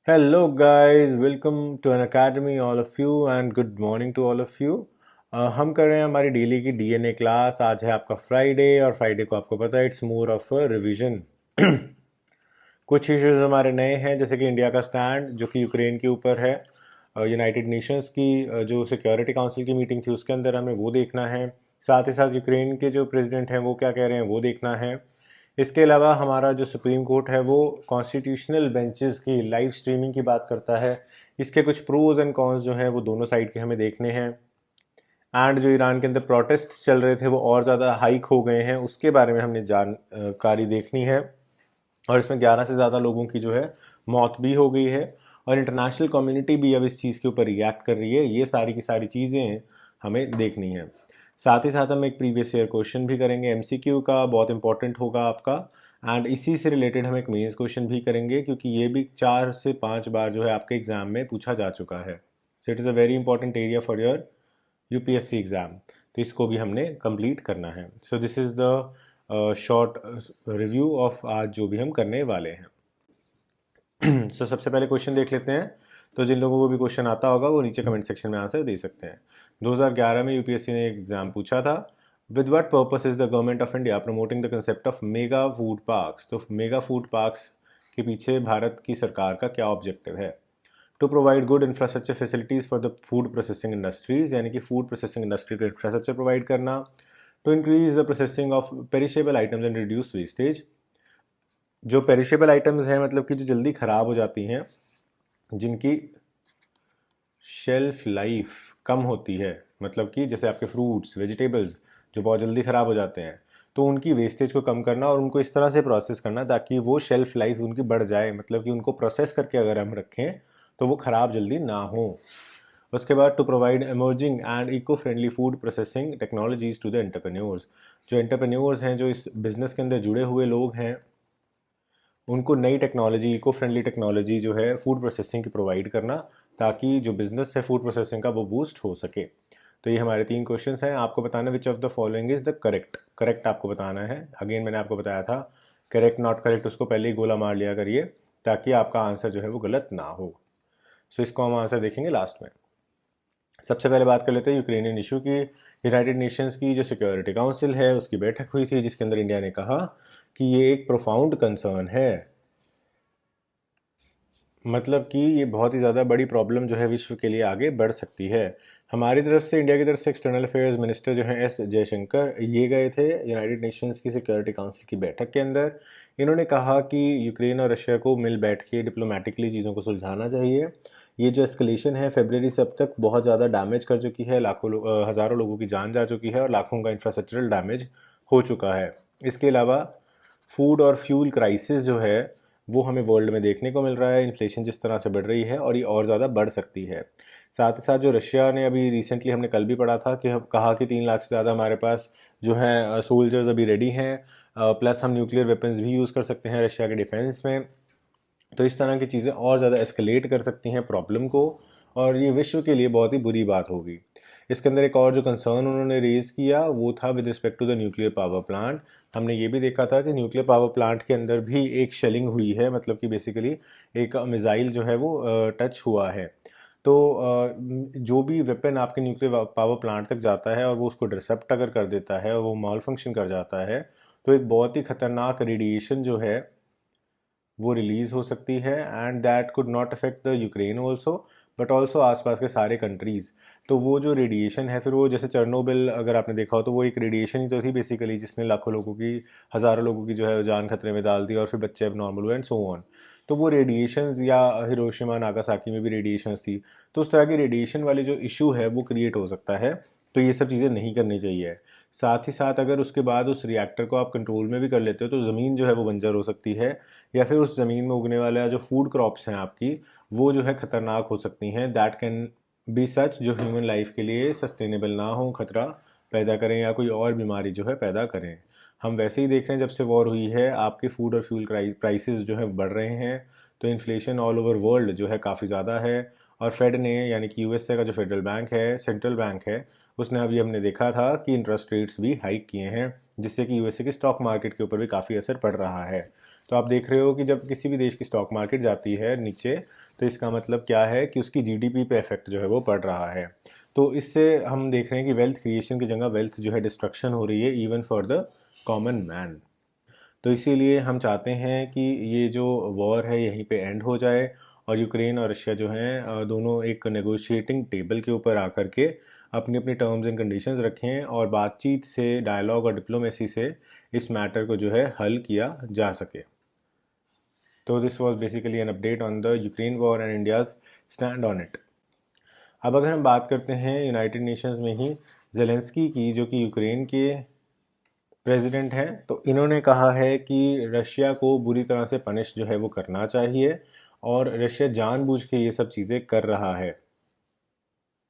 Hello, guys. Welcome to an academy, all of you, and good morning to all of you. हम कर रहे हैं हमारी daily की डीएनए क्लास। आज है आपका फ्राइडे और फ्राइडे को आपको पता है it's more of a revision. कुछ इश्यूज हमारे नए हैं, जैसे कि इंडिया का स्टैंड जो कि यूक्रेन के ऊपर है। यूनाइटेड नेशंस की जो सिक्योरिटी काउंसिल की मीटिंग थी उसके अंदर हमें वो देखना है। साथ ही साथ यूक्रेन के जो प्रेसिडेंट हैं वो क्या कह रहे हैं वो देखना है। इसके अलावा हमारा जो सुप्रीम कोर्ट है वो कॉन्स्टिट्यूशनल बेंचेस की लाइव स्ट्रीमिंग की बात करता है। इसके कुछ प्रोज एंड कॉन्स जो हैं वो दोनों साइड के हमें देखने हैं। एंड जो ईरान के अंदर प्रोटेस्ट चल रहे थे वो और ज़्यादा हाइक हो गए हैं, उसके बारे में हमने जानकारी देखनी है। और इसमें 11 से ज़्यादा लोगों की जो है मौत भी हो गई है और इंटरनेशनल कम्युनिटी भी अब इस चीज़ के ऊपर रिएक्ट कर रही है। ये सारी की सारी चीज़ें हमें देखनी है। साथ ही साथ हम एक प्रीवियस ईयर क्वेश्चन भी करेंगे एमसीक्यू का, बहुत इंपॉर्टेंट होगा आपका। एंड इसी से रिलेटेड हम एक मेंस क्वेश्चन भी करेंगे, क्योंकि ये भी 4 से 5 बार जो है आपके एग्जाम में पूछा जा चुका है। So it is a very important area for your UPSC exam. तो इसको भी हमने कंप्लीट करना है। So this is the short review of आज जो भी हम करने वाले हैं। सो सबसे पहले क्वेश्चन देख लेते हैं। तो जिन लोगों को भी क्वेश्चन आता होगा वो नीचे कमेंट सेक्शन में आंसर दे सकते हैं। 2011 में यूपीएससी ने एक एग्जाम पूछा था, with what purpose is the government of India promoting the concept of mega food parks. तो मेगा फूड पार्क्स के पीछे भारत की सरकार का क्या ऑब्जेक्टिव है? To provide good infrastructure facilities for the food processing industries, यानी कि फूड प्रोसेसिंग इंडस्ट्री को इंफ्रास्ट्रक्चर प्रोवाइड करना। To increase the processing of perishable items and reduce wastage. जो पेरिशेबल आइटम्स हैं मतलब कि जो जल्दी ख़राब हो जाती हैं, जिनकी शेल्फ लाइफ कम होती है, मतलब कि जैसे आपके फ्रूट्स वेजिटेबल्स जो बहुत जल्दी ख़राब हो जाते हैं, तो उनकी वेस्टेज को कम करना और उनको इस तरह से प्रोसेस करना ताकि वो शेल्फ लाइफ उनकी बढ़ जाए, मतलब कि उनको प्रोसेस करके अगर हम रखें तो वो ख़राब जल्दी ना हो। उसके बाद to provide emerging and eco friendly food processing technologies to the entrepreneurs. जो एंटरप्रेन्योर्स हैं, जो इस बिज़नेस के अंदर जुड़े हुए लोग हैं, उनको नई टेक्नोलॉजी, इको फ्रेंडली टेक्नोलॉजी जो है फूड प्रोसेसिंग की प्रोवाइड करना, ताकि जो बिज़नेस है फूड प्रोसेसिंग का वो बूस्ट हो सके। तो ये हमारे 3 क्वेश्चंस हैं। आपको बताना which of the following is the correct. Correct आपको बताना है। अगेन मैंने आपको बताया था करेक्ट नॉट करेक्ट उसको पहले ही गोला मार लिया करिए, ताकि आपका आंसर जो है वो गलत ना हो। सो इसको हम आंसर देखेंगे लास्ट में। सबसे पहले बात कर लेते हैं यूक्रेनियन इशू की। यूनाइटेड नेशंस की जो सिक्योरिटी काउंसिल है उसकी बैठक हुई थी, जिसके अंदर इंडिया ने कहा कि ये एक प्रोफाउंड कंसर्न है, मतलब कि ये बहुत ही ज़्यादा बड़ी प्रॉब्लम जो है विश्व के लिए आगे बढ़ सकती है। हमारी तरफ से, इंडिया की तरफ से एक्सटर्नल अफेयर्स मिनिस्टर जो हैं एस जयशंकर, ये गए थे यूनाइटेड नेशंस की सिक्योरिटी काउंसिल की बैठक के अंदर। इन्होंने कहा कि यूक्रेन और रशिया को मिल बैठ के डिप्लोमेटिकली चीज़ों को सुलझाना चाहिए। ये जो एस्केलेशन है फरवरी से अब तक बहुत ज़्यादा डैमेज कर चुकी है, हज़ारों लोगों की जान जा चुकी है और लाखों का इंफ्रास्ट्रक्चरल डैमेज हो चुका है। इसके अलावा फूड और फ्यूल क्राइसिस जो है वो हमें वर्ल्ड में देखने को मिल रहा है। इन्फ्लेशन जिस तरह से बढ़ रही है और ये और ज़्यादा बढ़ सकती है। साथ ही साथ जो रशिया ने अभी रिसेंटली, हमने कल भी पढ़ा था कि कहा कि 3 लाख से ज़्यादा हमारे पास जो है सोल्जर्स अभी रेडी हैं, प्लस हम न्यूक्लियर वेपन्स भी यूज़ कर सकते हैं रशिया के डिफेंस में। तो इस तरह की चीज़ें और ज़्यादा एस्केलेट कर सकती हैं प्रॉब्लम को, और ये विश्व के लिए बहुत ही बुरी बात होगी। इसके अंदर एक और जो कंसर्न उन्होंने रेज़ किया वो था with respect to the nuclear power plant. हमने ये भी देखा था कि न्यूक्लियर पावर प्लांट के अंदर भी एक शेलिंग हुई है, मतलब कि बेसिकली एक मिसाइल जो है वो टच हुआ है। तो जो भी वेपन आपके न्यूक्लियर पावर प्लांट तक जाता है और वो उसको डिसरप्ट अगर कर देता है और वो मॉल फंक्शन कर जाता है, तो एक बहुत ही खतरनाक रेडिएशन जो है वो रिलीज़ हो सकती है। And that could not affect the Ukraine also, but also आसपास के सारे कंट्रीज़। तो वो जो रेडिएशन है, फिर वो जैसे चर्नोबिल अगर आपने देखा हो तो वो एक रेडिएशन ही तो थी बेसिकली, जिसने लाखों लोगों की, हज़ारों लोगों की जो है जान खतरे में डाल दी और फिर बच्चे अब नॉर्मल हुए एंड सो ऑन। तो वो रेडिएशंस, या हिरोशिमा नागासाकी में भी रेडिएशंस थी, तो उस तरह की रेडिएशन वाली जो इशू है वो क्रिएट हो सकता है। तो ये सब चीज़ें नहीं करनी चाहिए। साथ ही साथ अगर उसके बाद उस रिएक्टर को आप कंट्रोल में भी कर लेते हो तो ज़मीन जो है वो बंजर हो सकती है, या फिर उस ज़मीन में उगने वाला जो फूड क्रॉप्स हैं आपकी, वो जो है ख़तरनाक हो सकती हैं। दैट कैन बी सच जो ह्यूमन लाइफ के लिए सस्टेनेबल ना हो, खतरा पैदा करें या कोई और बीमारी जो है पैदा करें। हम वैसे ही देख रहे हैं जब से वॉर हुई है आपके फूड और फ्यूल प्राइसेस जो है बढ़ रहे हैं, तो इन्फ्लेशन ऑल ओवर वर्ल्ड जो है काफ़ी ज़्यादा है। और फेड ने, यानी कि यूएसए का जो फेडरल बैंक है, सेंट्रल बैंक है, उसने अभी, हमने देखा था कि इंटरेस्ट रेट्स भी हाइक किए हैं, जिससे कि यूएसए की स्टॉक मार्केट के ऊपर भी काफ़ी असर पड़ रहा है। तो आप देख रहे हो कि जब किसी भी देश की स्टॉक मार्केट जाती है नीचे, तो इसका मतलब क्या है कि उसकी जीडीपी पे इफेक्ट जो है वो पड़ रहा है। तो इससे हम देख रहे हैं कि वेल्थ क्रिएशन की जगह वेल्थ जो है डिस्ट्रक्शन हो रही है even for the common man. तो इसीलिए हम चाहते हैं कि ये जो वॉर है यहीं पे एंड हो जाए और यूक्रेन और रशिया जो हैं दोनों एक नेगोशिएटिंग टेबल के ऊपर आकर के अपनी अपनी टर्म्स एंड कंडीशंस रखें और बातचीत से, डायलॉग और डिप्लोमेसी से इस मैटर को जो है हल किया जा सके। तो this was basically an update on the Ukraine war and India's stand on it. अब अगर हम बात करते हैं यूनाइटेड नेशंस में ही जेलेंस्की की, जो कि यूक्रेन के प्रेसिडेंट हैं, तो इन्होंने कहा है कि रशिया को बुरी तरह से पनिश जो है वो करना चाहिए और रशिया जानबूझ के ये सब चीज़ें कर रहा है।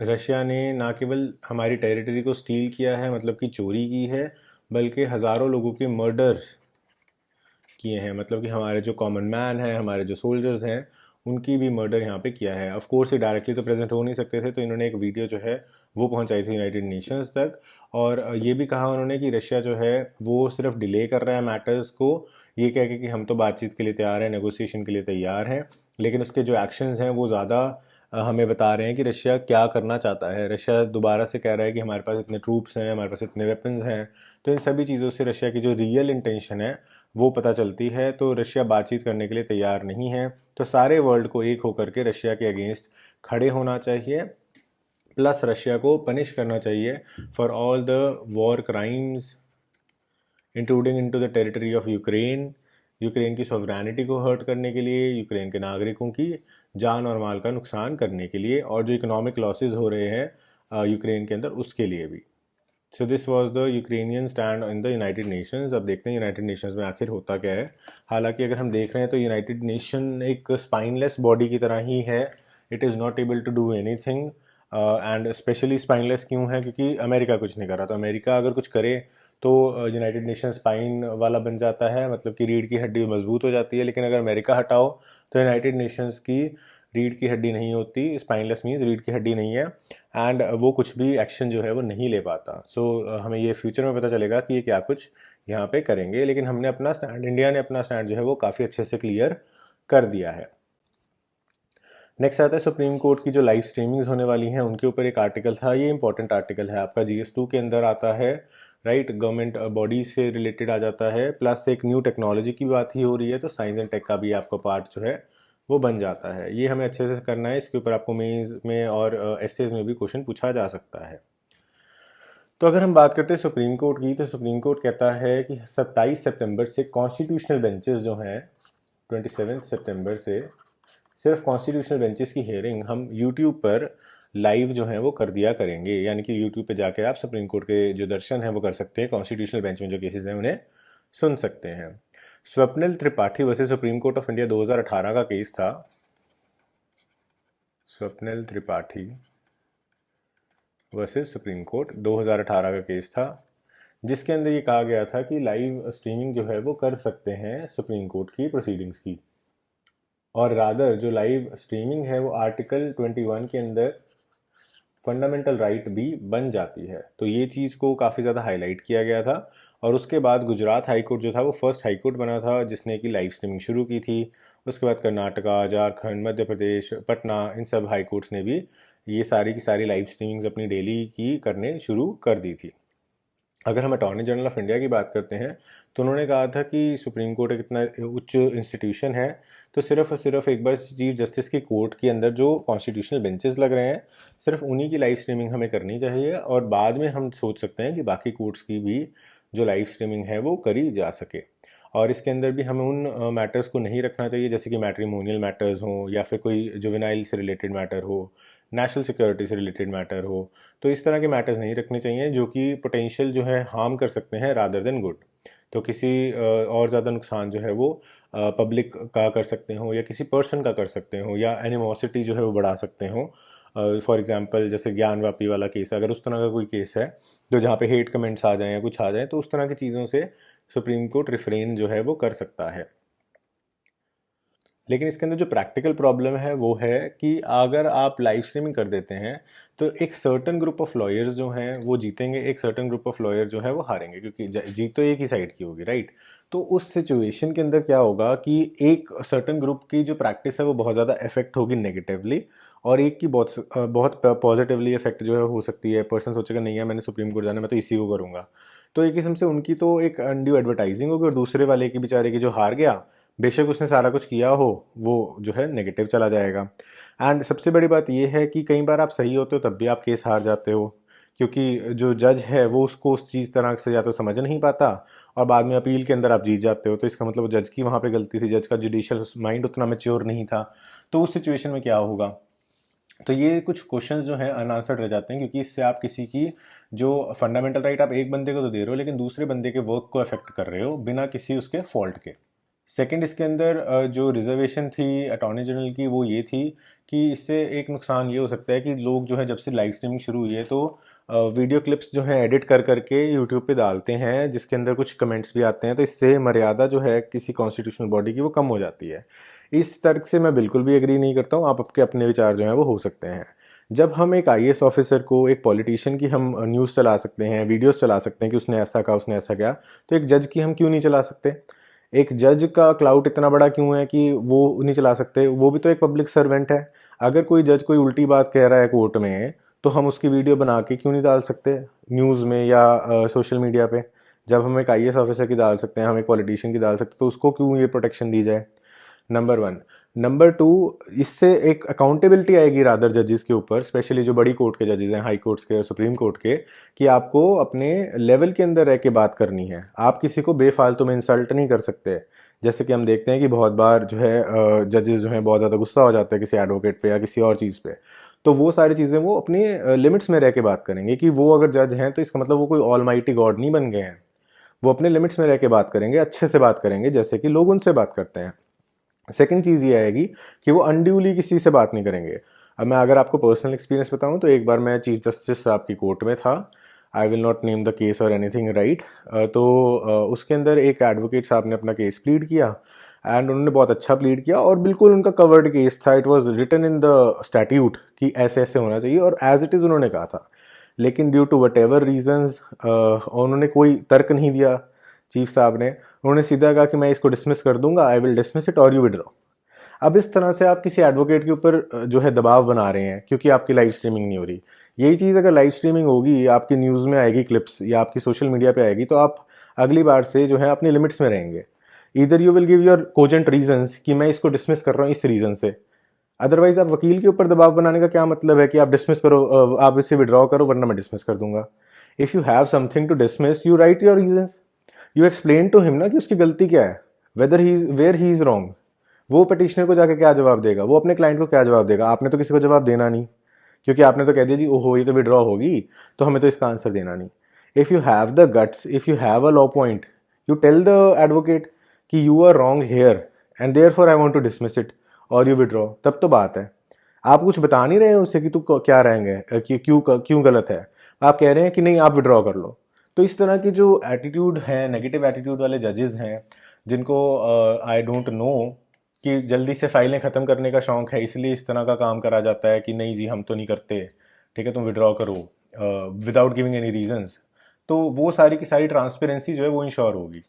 रशिया ने ना केवल हमारी टेरिटरी को स्टील किया है, मतलब कि चोरी की है, बल्कि हज़ारों लोगों के मर्डर किए हैं। मतलब कि हमारे जो कॉमन मैन हैं, हमारे जो सोल्जर्स हैं, उनकी भी मर्डर यहाँ पे किया है। ऑफ कोर्स ये डायरेक्टली तो प्रेजेंट हो नहीं सकते थे, तो इन्होंने एक वीडियो जो है वो पहुंचाई थी यूनाइटेड नेशंस तक और ये भी कहा उन्होंने कि रशिया जो है वो सिर्फ डिले कर रहा है मैटर्स को, ये कह के कि हम तो बातचीत के लिए तैयार हैं, नेगोशिएशन के लिए तैयार हैं, लेकिन उसके जो एक्शंस हैं वो ज़्यादा हमें बता रहे हैं कि रशिया क्या करना चाहता है। रशिया दोबारा से कह रहा है कि हमारे पास इतने ट्रूप्स हैं, हमारे पास इतने वेपन्स हैं। तो इन सभी चीज़ों से रशिया की जो रियल इंटेंशन है वो पता चलती है। तो रशिया बातचीत करने के लिए तैयार नहीं है। तो सारे वर्ल्ड को एक होकर के रशिया के अगेंस्ट खड़े होना चाहिए, प्लस रशिया को पनिश करना चाहिए for all the war crimes including into the territory of Ukraine. Ukraine की सॉवरेनिटी को हर्ट करने के लिए, यूक्रेन के नागरिकों की जान और माल का नुकसान करने के लिए, और जो इकोनॉमिक लॉसेज हो रहे हैं यूक्रेन के अंदर उसके लिए भी। So this was the Ukrainian stand in the United Nations. अब देखते हैं यूनाइटेड नेशंस में आखिर होता क्या है। हालांकि अगर हम देख रहे हैं तो यूनाइटेड नेशन एक स्पाइनलेस बॉडी की तरह ही है। It is not able to do anything and specially spineless क्यों है, क्योंकि अमेरिका कुछ नहीं कर रहा। तो अमेरिका अगर कुछ करे तो यूनाइटेड नेशन स्पाइन वाला बन जाता है, मतलब कि रीढ़ की हड्डी मजबूत हो जाती है। लेकिन अगर अमेरिका हटाओ तो यूनाइटेड नेशंस की रीढ़ की हड्डी नहीं होती। स्पाइनलेस मीन्स रीढ़ की हड्डी नहीं है एंड वो कुछ भी एक्शन जो है वो नहीं ले पाता। सो हमें ये फ्यूचर में पता चलेगा कि ये क्या कुछ यहाँ पे करेंगे। लेकिन हमने अपना स्टैंड, इंडिया ने अपना स्टैंड जो है वो काफ़ी अच्छे से क्लियर कर दिया है। नेक्स्ट आता है सुप्रीम कोर्ट की जो लाइव स्ट्रीमिंग्स होने वाली हैं उनके ऊपर एक आर्टिकल था। ये इंपॉर्टेंट आर्टिकल है, आपका GS2 के अंदर आता है, राइट। गवर्नमेंट बॉडीज से रिलेटेड आ जाता है, प्लस एक न्यू टेक्नोलॉजी की बात ही हो रही है, तो साइंस एंड टेक का भी आपका पार्ट जो है वो बन जाता है। ये हमें अच्छे से करना है। इसके ऊपर आपको मेंस में और एसेज में भी क्वेश्चन पूछा जा सकता है। तो अगर हम बात करते हैं सुप्रीम कोर्ट की, तो सुप्रीम कोर्ट कहता है कि 27 सितंबर से कॉन्स्टिट्यूशनल बेंचेस जो हैं, 27 सितंबर से सिर्फ कॉन्स्टिट्यूशनल बेंचेस की हेयरिंग हम यूट्यूब पर लाइव जो है वो कर दिया करेंगे। यानी कि यूट्यूब पे जाके आप सुप्रीम कोर्ट के जो दर्शन हैं वो कर सकते हैं, कॉन्स्टिट्यूशनल बेंच में जो केसेस हैं उन्हें सुन सकते हैं। Swapnil Tripathi versus supreme court of India 2018 का केस था। Swapnil Tripathi versus supreme court 2018 का केस था, जिसके अंदर ये कहा गया था कि लाइव स्ट्रीमिंग जो है वो कर सकते हैं सुप्रीम कोर्ट की प्रोसीडिंग्स की, और रादर जो लाइव स्ट्रीमिंग है वो आर्टिकल 21 के अंदर फंडामेंटल राइट भी बन जाती है। तो ये चीज़ को काफ़ी ज़्यादा हाईलाइट किया गया था। और उसके बाद गुजरात हाई कोर्ट जो था वो फर्स्ट हाई कोर्ट बना था जिसने कि लाइव स्ट्रीमिंग शुरू की थी। उसके बाद कर्नाटका, झारखंड, मध्य प्रदेश, पटना, इन सब हाई कोर्ट्स ने भी ये सारी की सारी लाइव स्ट्रीमिंग्स अपनी डेली की करने शुरू कर दी थी। अगर हम अटॉर्नी जनरल ऑफ इंडिया की बात करते हैं तो उन्होंने कहा था कि सुप्रीम कोर्ट एक इतना उच्च इंस्टीट्यूशन है, तो सिर्फ और सिर्फ एक बार चीफ जस्टिस की कोर्ट के अंदर जो कॉन्स्टिट्यूशनल बेंचेस लग रहे हैं सिर्फ उन्हीं की लाइव स्ट्रीमिंग हमें करनी चाहिए, और बाद में हम सोच सकते हैं कि बाकी कोर्ट्स की भी जो लाइव स्ट्रीमिंग है वो करी जा सके। और इसके अंदर भी हमें उन मैटर्स को नहीं रखना चाहिए जैसे कि मैट्रिमोनियल मैटर्स हों या फिर कोई जुवेनाइल से रिलेटेड मैटर हो, नेशनल सिक्योरिटी से रिलेटेड मैटर हो। तो इस तरह के मैटर्स नहीं रखने चाहिए जो कि पोटेंशियल जो है हार्म कर सकते हैं रादर देन गुड। तो किसी और ज़्यादा नुकसान जो है वो पब्लिक का कर सकते हो या किसी पर्सन का कर सकते हो या एनिमोसिटी जो है वो बढ़ा सकते हो। फॉर एग्जांपल जैसे ज्ञानवापी वाला केस है, अगर उस तरह का कोई केस है तो जहाँ पे हेट कमेंट्स आ जाएं या कुछ आ जाए, तो उस तरह की चीज़ों से सुप्रीम कोर्ट रिफ्रेन जो है वो कर सकता है। लेकिन इसके अंदर जो प्रैक्टिकल प्रॉब्लम है वो है कि अगर आप लाइव स्ट्रीमिंग कर देते हैं तो एक सर्टन ग्रुप ऑफ लॉयर्स जो हैं वो जीतेंगे, एक सर्टन ग्रुप ऑफ लॉयर जो है वो हारेंगे, क्योंकि जीत तो एक ही साइड की होगी, राइट। तो उस सिचुएशन के अंदर क्या होगा कि एक सर्टन ग्रुप की जो प्रैक्टिस है वो बहुत ज़्यादा इफेक्ट होगी नेगेटिवली, और एक की बहुत पॉजिटिवली इफेक्ट जो है हो सकती है। पर्सन सोचेगा नहीं है मैंने सुप्रीम कोर्ट जाना, मैं तो इसी को करूँगा। तो एक किस्म से उनकी तो एक अनड्यू एडवर्टाइजिंग होगी, और दूसरे वाले की बेचारे की जो हार गया, बेशक उसने सारा कुछ किया हो, वो जो है नेगेटिव चला जाएगा। एंड सबसे बड़ी बात ये है कि कई बार आप सही होते हो तब भी आप केस हार जाते हो, क्योंकि जो जज है वो उसको उस चीज़ तरह से या तो समझ नहीं पाता, और बाद में अपील के अंदर आप जीत जाते हो। तो इसका मतलब जज की वहाँ पे गलती थी, जज का जुडिशियल माइंड उतना मैच्योर नहीं था। तो उस सिचुएशन में क्या होगा? तो ये कुछ क्वेश्चंस जो हैं अनआंसर्ड रह जाते हैं, क्योंकि इससे आप किसी की जो फंडामेंटल राइट आप एक बंदे को तो दे रहे हो, लेकिन दूसरे बंदे के वर्क को अफेक्ट कर रहे हो बिना किसी उसके फॉल्ट के। सेकंड, इसके अंदर जो रिजर्वेशन थी अटॉर्नी जनरल की वो ये थी कि इससे एक नुकसान ये हो सकता है कि लोग जो है जब से लाइव स्ट्रीमिंग शुरू हुई है तो वीडियो क्लिप्स जो है एडिट कर करके यूट्यूब पे डालते हैं, जिसके अंदर कुछ कमेंट्स भी आते हैं, तो इससे मर्यादा जो है किसी कॉन्स्टिट्यूशनल बॉडी की वो कम हो जाती है। इस तर्क से मैं बिल्कुल भी एग्री नहीं करता हूँ। आप आपके अपने विचार जो हैं वो हो सकते हैं। जब हम एक आईएएस ऑफिसर को, एक पॉलिटिशियन की हम न्यूज़ चला सकते हैं, वीडियोस चला सकते हैं कि उसने ऐसा कहा, उसने ऐसा किया, तो एक जज की हम क्यों नहीं चला सकते? एक जज का क्लाउट इतना बड़ा क्यों है कि वो नहीं चला सकते? वो भी तो एक पब्लिक सर्वेंट है। अगर कोई जज कोई उल्टी बात कह रहा है कोर्ट में, तो हम उसकी वीडियो बना के क्यों नहीं डाल सकते न्यूज़ में या सोशल मीडिया पे? जब हम एक आईएएस ऑफिसर की डाल सकते हैं, हम एक पॉलिटिशियन की डाल सकते हैं, तो उसको क्यों ये प्रोटेक्शन दी जाए? Number one. नंबर टू, इससे एक अकाउंटेबिलिटी आएगी रादर जजेस के ऊपर, स्पेशली जो बड़ी कोर्ट के जजेस हैं, हाई कोर्ट्स के, सुप्रीम कोर्ट के, कि आपको अपने लेवल के अंदर रह के बात करनी है। आप किसी को बेफालतू में इंसल्ट नहीं कर सकते। जैसे कि हम देखते हैं कि बहुत बार जो है जजेस जो हैं बहुत ज़्यादा गुस्सा हो जाते हैं किसी एडवोकेट पे या किसी और चीज़ पे। तो वो सारी चीज़ें वो अपनी लिमिट्स में रह के बात करेंगे, कि वो अगर जज हैं तो इसका मतलब वो कोई ऑल माइटी गॉड नहीं बन गए हैं। वो अपने लिमिट्स में रह के बात करेंगे, अच्छे से बात करेंगे, जैसे कि लोग उनसे बात करते हैं। सेकंड चीज़ ये आएगी कि वो अनड्यूली किसी से बात नहीं करेंगे। अब मैं अगर आपको पर्सनल एक्सपीरियंस बताऊं, तो एक बार मैं चीफ जस्टिस साहब की कोर्ट में था। I will not name the case और एनीथिंग, राइट। तो उसके अंदर एक एडवोकेट साहब ने अपना केस प्लीड किया, एंड उन्होंने बहुत अच्छा प्लीड किया, और बिल्कुल उनका कवर्ड केस था। It was written in the statute कि ऐसे ऐसे होना चाहिए, और एज इट इज़ उन्होंने कहा था। लेकिन due to whatever reasons उन्होंने कोई तर्क नहीं दिया चीफ साहब ने। उन्होंने सीधा कहा कि मैं इसको डिसमिस कर दूंगा, आई विल डिसमिस इट और यू विड्रॉ। अब इस तरह से आप किसी एडवोकेट के ऊपर जो है दबाव बना रहे हैं, क्योंकि आपकी लाइव स्ट्रीमिंग नहीं हो रही। यही चीज़ अगर लाइव स्ट्रीमिंग होगी, आपकी न्यूज़ में आएगी क्लिप्स या आपकी सोशल मीडिया पे आएगी, तो आप अगली बार से जो है अपनी लिमिट्स में रहेंगे। इधर you will give your cogent reasons कि मैं इसको डिसमिस कर रहा हूँ इस रीज़न से। अदरवाइज आप वकील के ऊपर दबाव बनाने का क्या मतलब है कि आप डिसमिस करो, आप इसे विड्रॉ करो वरना मैं डिसमिस कर दूंगा। If you have something to dismiss, you write your reasons, you explain to him ना कि उसकी गलती क्या है, whether he where he is wrong. वो पटिशनर को जाके क्या जवाब देगा? वो अपने क्लाइंट को क्या जवाब देगा? आपने तो किसी को जवाब देना नहीं, क्योंकि आपने तो कह दिया जी ओहो ये तो विड्रॉ होगी, तो हमें तो इसका आंसर देना नहीं। If you have the guts, if you have a law point, you tell the advocate कि you are wrong here and there for I want to dismiss it और यू विड्रॉ, तब तो बात है। आप कुछ बता नहीं रहे हो उसे कि तू क्या रहेंगे, कि क्यों क्यों गलत है। आप कह रहे हैं कि नहीं आप विड्रॉ कर लो। तो इस तरह की जो एटीट्यूड है, नेगेटिव एटीट्यूड वाले जजेस हैं, जिनको आई डोंट नो कि जल्दी से फाइलें ख़त्म करने का शौक़ है, इसलिए इस तरह का काम करा जाता है कि नहीं जी हम तो नहीं करते, ठीक है तुम विड्रॉ करो विदाउट गिविंग एनी रीजंस। तो वो सारी की सारी ट्रांसपेरेंसी जो है वो इंश्योर होगी।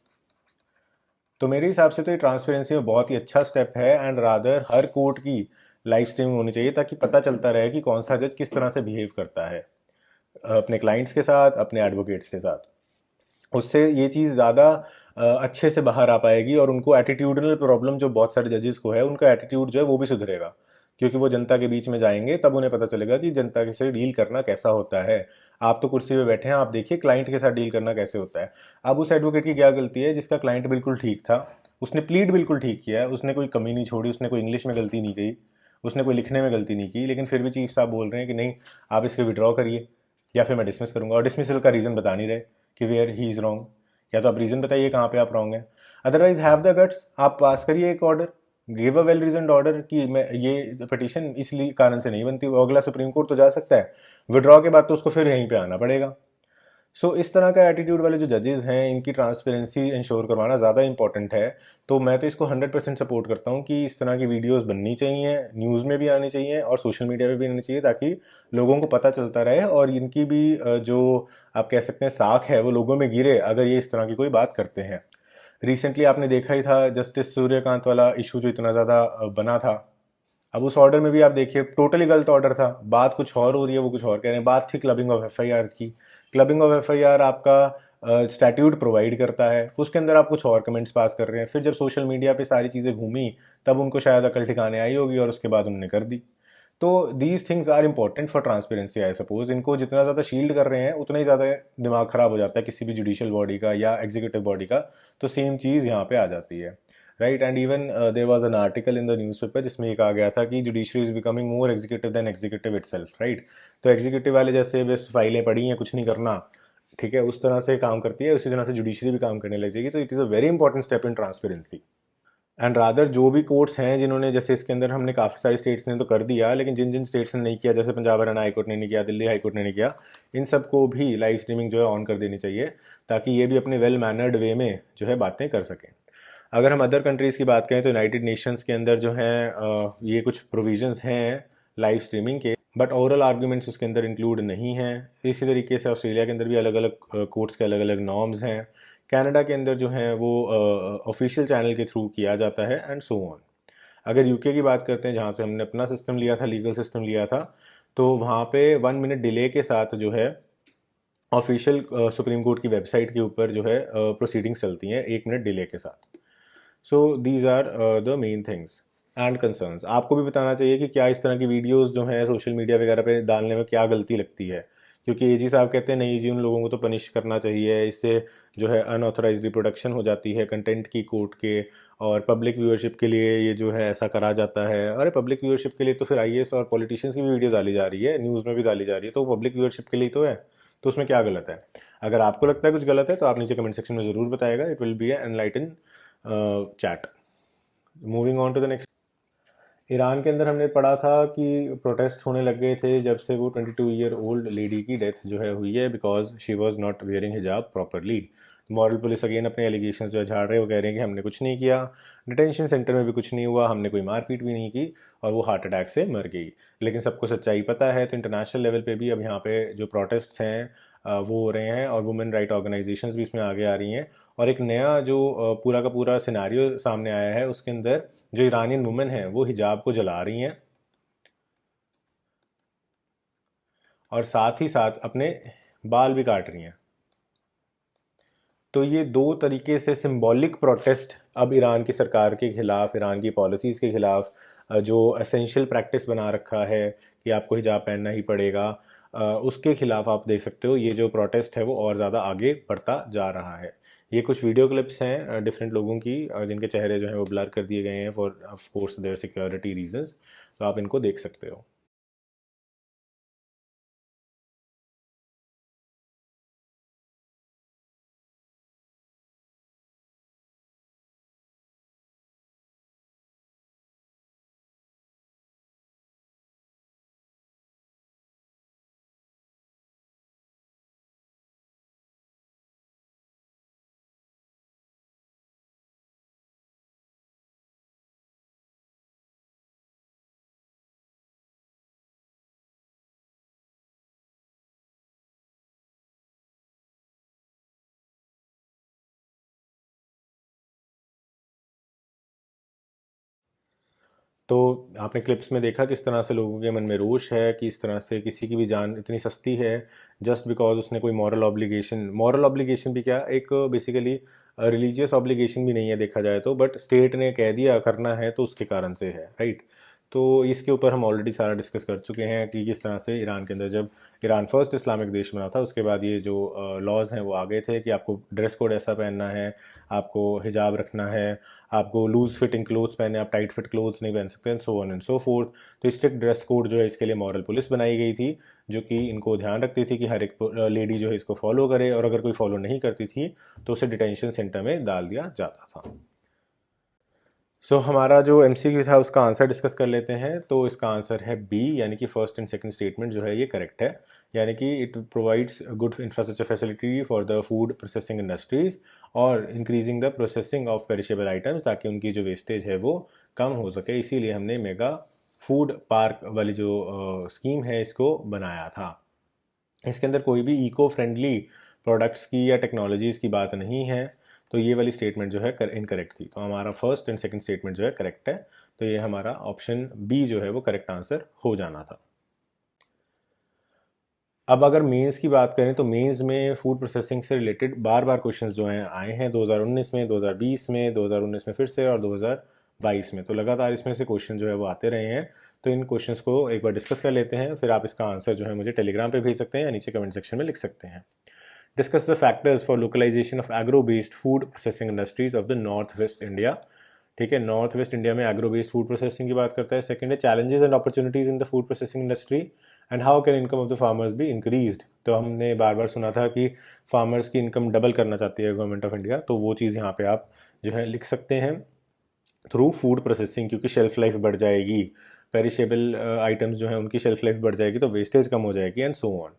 तो मेरे हिसाब से तो ये ट्रांसपेरेंसी में बहुत ही अच्छा स्टेप है, एंड रादर हर कोर्ट की लाइव स्ट्रीमिंग होनी चाहिए, ताकि पता चलता रहे कि कौन सा जज किस तरह से बिहेव करता है अपने क्लाइंट्स के साथ, अपने एडवोकेट्स के साथ। उससे ये चीज़ ज़्यादा अच्छे से बाहर आ पाएगी, और उनको एटीट्यूडनल प्रॉब्लम जो बहुत सारे जजेस को है, उनका एटीट्यूड जो है वो भी सुधरेगा, क्योंकि वो जनता के बीच में जाएंगे तब उन्हें पता चलेगा कि जनता के से डील करना कैसा होता है। आप तो कुर्सी पे बैठे हैं, आप देखिए क्लाइंट के साथ डील करना कैसे होता है। अब उस एडवोकेट की क्या गलती है जिसका क्लाइंट बिल्कुल ठीक था, उसने प्लीड बिल्कुल ठीक किया है, उसने कोई कमी नहीं छोड़ी, उसने कोई इंग्लिश में गलती नहीं की, उसने कोई लिखने में गलती नहीं की, लेकिन फिर भी चीफ साहब बोल रहे हैं कि नहीं आप इसके विड्रॉ करिए या फिर मैं डिसमिस करूंगा, और डिसमिसल का रीज़न बता नहीं रहे कि वेयर ही इज़ रॉन्ग। या तो आप रीज़न बताइए कहाँ पे आप रॉन्ग हैं। अदरवाइज हैव द गट्स, आप पास करिए एक order, give a well reason order कि मैं ये पिटीशन इसलिए कारण से नहीं बनती, वो अगला सुप्रीम कोर्ट तो जा सकता है, विड्रॉ के बाद तो उसको फिर यहीं पे आना पड़ेगा। सो इस तरह का एटीट्यूड वाले जो जजेस हैं, इनकी ट्रांसपेरेंसी इंश्योर करवाना ज़्यादा इंपॉर्टेंट है। तो मैं तो इसको 100% सपोर्ट करता हूँ कि इस तरह की वीडियोस बननी चाहिए, न्यूज़ में भी आनी चाहिए और सोशल मीडिया पे भी आनी चाहिए, ताकि लोगों को पता चलता रहे और इनकी भी जो आप कह सकते हैं साख है वो लोगों में गिरे अगर ये इस तरह की कोई बात करते हैं। रिसेंटली आपने देखा ही था जस्टिस सूर्यकांत वाला इशू जो इतना ज़्यादा बना था। अब उस ऑर्डर में भी आप देखिए टोटली गलत ऑर्डर था, बात कुछ और हो रही है, वो कुछ और कह रहे हैं। बात थी क्लबिंग ऑफ एफआईआर की। क्लबिंग ऑफ एफआईआर आपका स्टैट्यूट प्रोवाइड करता है, उसके अंदर आप कुछ और कमेंट्स पास कर रहे हैं। फिर जब सोशल मीडिया पे सारी चीज़ें घूमी तब उनको शायद अकल ठिकाने आई होगी और उसके बाद उन्होंने कर दी। तो these things are important for transparency. I suppose इनको जितना ज़्यादा शील्ड कर रहे हैं उतना ही ज़्यादा दिमाग ख़राब हो जाता है किसी भी जुडिशियल बॉडी का या एग्जीक्यूटिव बॉडी का। तो सेम चीज़ यहाँ पे आ जाती है, right. And even there was an article in the newspaper जिसमें ये कहा गया था कि judiciary is becoming more executive than executive itself, right. तो एग्जीक्यूटिव वाले जैसे बस फाइलें पड़ी हैं कुछ नहीं करना, ठीक है, उस तरह से काम करती है, उसी तरह से जुडिशरी भी काम करने लग जाएगी। तो it is a very important step in transparency. And rather जो भी कोर्ट्स हैं जिन्होंने, जैसे इसके अंदर हमने काफ़ी सारे स्टेट्स ने तो कर दिया, लेकिन जिन जिन स्टेट्स ने नहीं किया, जैसे पंजाब हरियाणा हाई कोर्ट ने नहीं किया, दिल्ली हाई कोर्ट ने नहीं किया, इन सबको भी लाइव स्ट्रीमिंग जो है ऑन कर देनी चाहिए, ताकि ये भी अपने वेल मैनर्ड वे में जो है बातें कर सकें। अगर हम अदर कंट्रीज़ की बात करें तो यूनाइटेड नेशंस के अंदर जो हैं ये कुछ प्रोविजंस हैं लाइव स्ट्रीमिंग के, बट ओरल आर्ग्यूमेंट्स उसके अंदर इंक्लूड नहीं हैं। इसी तरीके से ऑस्ट्रेलिया के अंदर भी अलग अलग कोर्ट्स के अलग अलग नॉर्म्स हैं। कनाडा के अंदर जो है वो ऑफिशियल चैनल के थ्रू किया जाता है एंड सो ऑन। अगर यूके की बात करते हैं, जहाँ से हमने अपना सिस्टम लिया था, लीगल सिस्टम लिया था, तो वहाँ पे 1 मिनट डिले के साथ जो है ऑफिशियल सुप्रीम कोर्ट की वेबसाइट के ऊपर जो है प्रोसीडिंग्स चलती हैं 1 मिनट डिले के साथ। So these are the main things and concerns. आपको भी बताना चाहिए कि क्या इस तरह की वीडियोस जो हैं सोशल मीडिया वगैरह पे डालने में क्या गलती लगती है, क्योंकि एजी साहब कहते हैं नहीं जी, उन लोगों को तो पनिश करना चाहिए, इससे जो है अनऑथराइज रिप्रोडक्शन हो जाती है कंटेंट की कोर्ट के, और पब्लिक व्यूअरशिप के लिए ये जो है ऐसा करा जाता है। अरे पब्लिक व्यूअरशिप के लिए तो फिर आईएएस और पॉलिटिशियंस की भी वीडियो डाली जा रही है, न्यूज़ में भी डाली जा रही है, तो पब्लिक व्यूअरशिप के लिए तो है। तो उसमें क्या गलत है? अगर आपको लगता है कुछ गलत है तो आप नीचे कमेंट सेक्शन में ज़रूर बताएगा। It will be enlighten chat. Moving on to the next. Iran के अंदर हमने पढ़ा था कि प्रोटेस्ट होने लग गए थे जब से वो 22 ईयर ओल्ड लेडी की डेथ जो है हुई है, because she was not wearing हिजाब प्रॉपरली। मॉरल पुलिस अगेन अपने एलिगेशन जो है झाड़ रहे हैं, वो कह रहे हैं कि हमने कुछ नहीं किया, डिटेंशन सेंटर में भी कुछ नहीं हुआ, हमने कोई मारपीट भी नहीं की और वो हार्ट अटैक से मर गई। लेकिन सबको सच्चाई पता है। तो इंटरनेशनल लेवल पे भी अब यहाँ पे जो प्रोटेस्ट हैं वो हो रहे हैं और वुमेन राइट ऑर्गेनाइजेशंस भी इसमें आगे आ रही हैं। और एक नया जो पूरा का पूरा सिनारियो सामने आया है, उसके अंदर जो ईरानियन वुमेन हैं वो हिजाब को जला रही हैं और साथ ही साथ अपने बाल भी काट रही हैं। तो ये दो तरीके से सिंबॉलिक प्रोटेस्ट अब ईरान की सरकार के खिलाफ, ईरान की पॉलिसीज़ के खिलाफ, जो एसेंशियल प्रैक्टिस बना रखा है कि आपको हिजाब पहनना ही पड़ेगा, उसके खिलाफ आप देख सकते हो ये जो प्रोटेस्ट है वो और ज़्यादा आगे बढ़ता जा रहा है। ये कुछ वीडियो क्लिप्स हैं डिफरेंट लोगों की जिनके चेहरे जो हैं वो ब्लर कर दिए गए हैं for of course their security reasons. तो आप इनको देख सकते हो। तो आपने क्लिप्स में देखा किस तरह से लोगों के मन में रोष है कि इस तरह से किसी की भी जान इतनी सस्ती है जस्ट बिकॉज उसने कोई मॉरल ऑब्लिगेशन भी क्या, एक बेसिकली रिलीजियस ऑब्लिगेशन भी नहीं है देखा जाए तो, बट स्टेट ने कह दिया करना है तो उसके कारण से है, राइट। तो इसके ऊपर हम ऑलरेडी सारा डिस्कस कर चुके हैं कि किस तरह से ईरान के अंदर, जब ईरान फर्स्ट इस्लामिक देश बना था, उसके बाद ये जो लॉज हैं वो आ गए थे कि आपको ड्रेस कोड ऐसा पहनना है, आपको हिजाब रखना है, आपको लूज फिटिंग क्लोथ्स पहने, आप टाइट फिट क्लोथ्स नहीं पहन सकते, so on and so fourth. तो स्ट्रिक्ट ड्रेस कोड जो है इसके लिए मॉरल पुलिस बनाई गई थी, जो कि इनको ध्यान रखती थी कि हर एक लेडी जो है इसको फॉलो करे, और अगर कोई फॉलो नहीं करती थी तो उसे डिटेंशन सेंटर में डाल दिया जाता था। हमारा जो एमसीक्यू था उसका आंसर डिस्कस कर लेते हैं। तो इसका आंसर है बी, यानी कि फर्स्ट एंड सेकंड स्टेटमेंट जो है ये करेक्ट है। यानी कि it provides good infrastructure facility for the food processing industries और increasing the processing of perishable items, ताकि उनकी जो वेस्टेज है वो कम हो सके। इसीलिए हमने मेगा फूड पार्क वाली जो स्कीम है इसको बनाया था। इसके अंदर कोई भी इको फ्रेंडली प्रोडक्ट्स की या टेक्नोलॉजीज़ की बात नहीं है, तो ये वाली स्टेटमेंट जो है इनकरेक्ट थी। तो हमारा फर्स्ट एंड सेकंड स्टेटमेंट जो है करेक्ट है, तो ये हमारा ऑप्शन बी जो है वो करेक्ट आंसर हो जाना था। अब अगर मेंस की बात करें तो मेंस में फूड प्रोसेसिंग से रिलेटेड बार बार क्वेश्चंस जो हैं आए हैं 2019 में, 2020 में, 2019 में फिर से और 2022 में। तो लगातार इसमें से क्वेश्चन जो है वो आते रहे हैं। तो इन क्वेश्चंस को एक बार डिस्कस कर लेते हैं, फिर आप इसका आंसर जो है मुझे टेलीग्राम पे भेज सकते हैं या नीचे कमेंट सेक्शन में लिख सकते हैं। Discuss the factors for localization of agro based food processing industries of the north west India. ठीक है, नॉर्थ वेस्ट इंडिया में एग्रो बेस्ड फूड प्रोसेसिंग की बात करता है। सेकंड है challenges and opportunities in the food processing industry and how can income of the farmers be increased. तो हमने बार बार सुना था कि फार्मर्स की इनकम डबल करना चाहती है गवर्नमेंट ऑफ इंडिया, तो वो चीज़ यहाँ पे आप जो है लिख सकते हैं थ्रू फूड प्रोसेसिंग, क्योंकि शेल्फ लाइफ बढ़ जाएगी, पेरिशेबल आइटम्स जो है उनकी शेल्फ लाइफ बढ़ जाएगी, तो वेस्टेज कम हो जाएगी एंड सो ऑन।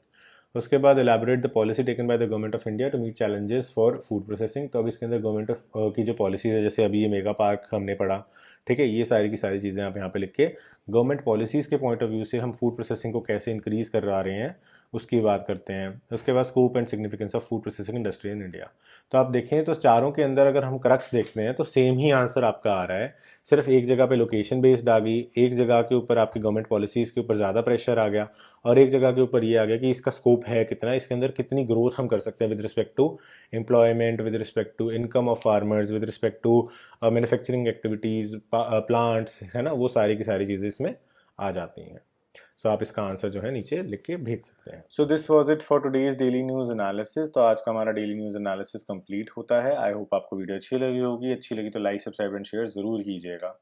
उसके बाद elaborate the policy taken by the government of India to meet challenges for food processing. तो अब इसके अंदर गवर्नमेंट ऑफ की जो पॉलिसीज है, जैसे अभी ये मेगा पार्क हमने पढ़ा, ठीक है, ये सारी की सारी चीज़ें आप यहाँ पे लिख के गवर्नमेंट पॉलिसीज़ के पॉइंट ऑफ व्यू से हम फूड प्रोसेसिंग को कैसे इंक्रीज़ कर रहे हैं उसकी बात करते हैं। उसके बाद scope and significance of food processing industry in India. तो आप देखें तो चारों के अंदर अगर हम क्रक्स देखते हैं तो सेम ही आंसर आपका आ रहा है, सिर्फ एक जगह पे लोकेशन बेस्ड आ गई, एक जगह के ऊपर आपकी गवर्नमेंट पॉलिसीज़ के ऊपर ज़्यादा प्रेशर आ गया, और एक जगह के ऊपर ये आ गया कि इसका स्कोप है कितना, इसके अंदर कितनी ग्रोथ हम कर सकते हैं with respect to employment, with respect to income of farmers, with respect to manufacturing activities, plants, है ना, वो सारी की सारी चीज़ें इसमें आ जाती हैं। सो आप इसका आंसर जो है नीचे लिख के भेज सकते हैं। So this was it for today's daily news analysis. तो आज का हमारा डेली न्यूज़ एनालिसिस कंप्लीट होता है। आई होप आपको वीडियो अच्छी लगी होगी। अच्छी लगी तो लाइक, सब्सक्राइब एंड शेयर ज़रूर कीजिएगा।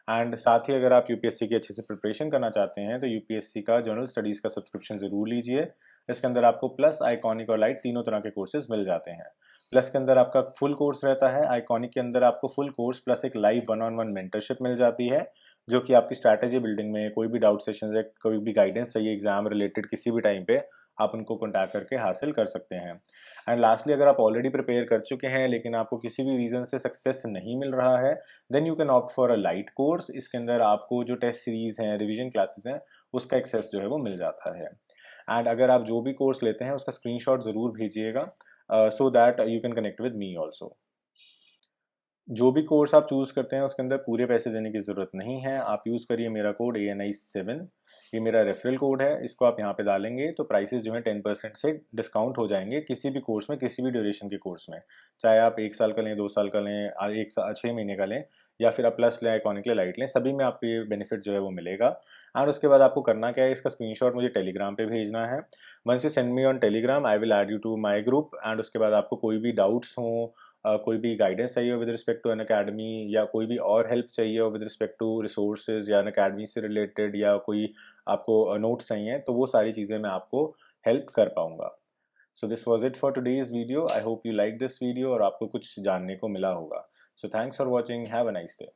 एंड साथ ही अगर आप यूपीएससी की अच्छे से प्रिपरेशन करना चाहते हैं तो यूपीएससी का जनरल स्टडीज़ का सब्सक्रिप्शन ज़रूर लीजिए। इसके अंदर आपको प्लस, आइकॉनिक और लाइट तीनों तरह के कोर्सेज मिल जाते हैं। प्लस के अंदर आपका फुल कोर्स रहता है, आइकॉनिक के अंदर आपको फुल कोर्स प्लस एक लाइव 1-on-1 मेंटरशिप मिल जाती है, जो कि आपकी स्ट्रैटेजी बिल्डिंग में कोई भी डाउट सेशन है, कोई भी गाइडेंस चाहिए एग्जाम रिलेटेड किसी भी टाइम पे, आप उनको कॉन्टैक्ट करके हासिल कर सकते हैं। एंड लास्टली, अगर आप ऑलरेडी प्रिपेयर कर चुके हैं लेकिन आपको किसी भी रीज़न से सक्सेस नहीं मिल रहा है, then you can opt for a light course. इसके अंदर आपको जो टेस्ट सीरीज़ हैं, रिवीजन क्लासेस हैं, उसका एक्सेस जो है वो मिल जाता है। एंड अगर आप जो भी कोर्स लेते हैं उसका स्क्रीनशॉट ज़रूर भेजिएगा, so that you can connect with me also. जो भी कोर्स आप चूज़ करते हैं उसके अंदर पूरे पैसे देने की ज़रूरत नहीं है। आप यूज़ करिए मेरा कोड ANI7, ये मेरा रेफरल कोड है। इसको आप यहाँ पे डालेंगे तो प्राइसेस जो हैं 10% से डिस्काउंट हो जाएंगे किसी भी कोर्स में, किसी भी ड्यूरेशन के कोर्स में। चाहे आप 1 साल का लें, 2 साल का लें, 6 महीने का लें, या फिर आप प्लस लें, आइकॉनिक लें, लाइट लें, सभी में आपको ये बेनिफिट जो है वो मिलेगा। और उसके बाद आपको करना क्या है, इसका स्क्रीनशॉट मुझे टेलीग्राम पे भेजना है। Once you send me on Telegram, I will add you to my group. And उसके बाद आपको कोई भी डाउट्स हों, कोई भी गाइडेंस चाहिए हो with respect to Unacademy, या कोई भी और हेल्प चाहिए हो विद रिस्पेक्ट टू रिसोर्सेज या एन अकेडमी से रिलेटेड, या कोई आपको नोट्स चाहिए, तो वो सारी चीज़ें मैं आपको हेल्प कर पाऊंगा। So this was it for today's video. I hope you like this video और आपको कुछ जानने को मिला होगा। So thanks for watching, have a nice day.